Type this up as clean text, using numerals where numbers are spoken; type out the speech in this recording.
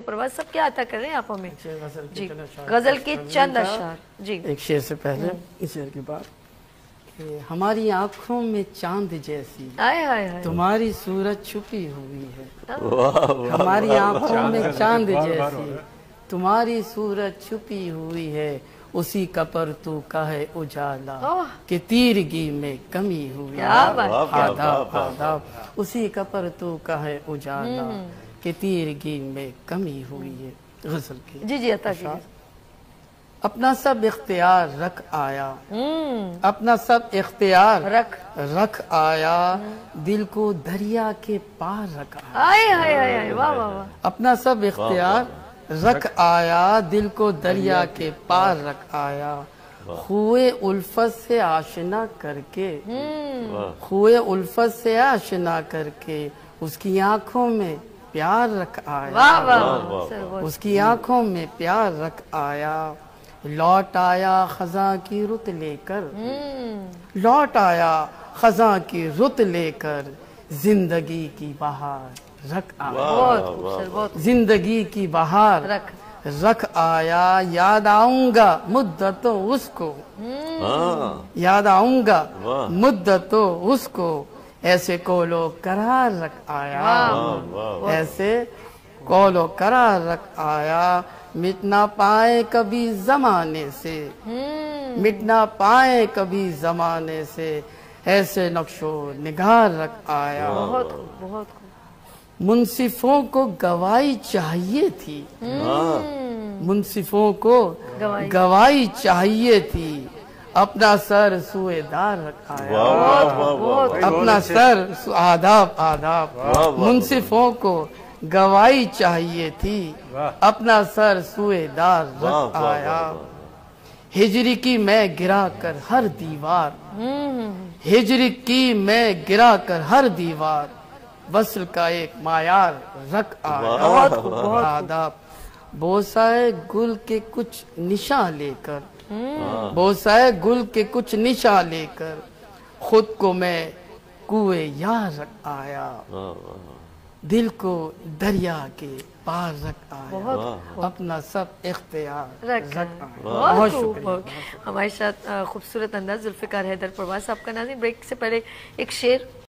پرواز سب کیا عطا کر رہے ہیں آپ ہمیں؟ جی غزل کے چند اشعار. جی ایک شعر سے پہلے اس شعر کے بعد کہ ہماری آنکھوں میں چاند جیسی تمہاری صورت چھپی ہوئی ہے. ہماری آنکھوں میں چاند جیسی تمہاری صورت چھپی ہوئی ہے. اسی کا پرتو کا ہے اجالا کہ تیرگی میں کمی ہوئی ہے. آداب آداب. اسی کا پرتو کا ہے اجالا کہ تیرگی میں کمی ہوئی ہے. غزل کی جی عطا کیجیے. اپنا سب اختیار رکھ آیا اپنا سب اختیار رکھ آیا دل کو دریا کے پار رکھ آیا. اپنا سب اختیار رکھ آیا دل کو دریا کے پار رکھ آیا. خوئے الفت سے آشنا کر کے خوئے الفت سے آشنا کر کے اس کی آنکھوں میں پیار رکھ آیا. اس کی آنکھوں میں پیار رکھ آیا. لوٹ آیا خزاں کی رت لے کر لوٹ آیا خزاں کی رت لے کر زندگی کی بہار رکھ آیا. زندگی کی بہار رکھ آیا. یاد آؤں گا مدتوں اس کو یاد آؤں گا مدتوں اس کو ایسے کولو قرار رکھ آیا. ایسے کولو قرار رکھ آیا. مٹ نہ پائے کبھی زمانے سے مٹ نہ پائے کبھی زمانے سے ایسے نقش و نگار رکھ آیا. منصفوں کو گواہی چاہیے تھی منصفوں کو گواہی چاہیے تھی. اپنا سر سوئے دار رکھ آیا. اپنا سر آداب آداب. منصفوں کو گواہی چاہیے تھی اپنا سر سوئے دار رکھ آیا. ہجری کی میں گرا کر ہر دیوار ہجری کی میں گرا کر ہر دیوار وصل کا ایک معیار رکھ آیا. آداب. بوسائے گل کے کچھ نشاں لے کر بوسائے گل کے کچھ نشاں لے کر خود کو میں کوئے یار رکھ آیا. دل کو دریا کے پار رکھ آیا. اپنا سب اختیار رکھ آیا. بہت شکریہ. ہمارے ساتھ خوبصورت انداز ذوالفقار حیدر پروازصاحب کا. ناظرین بریک سے پہلے ایک شعر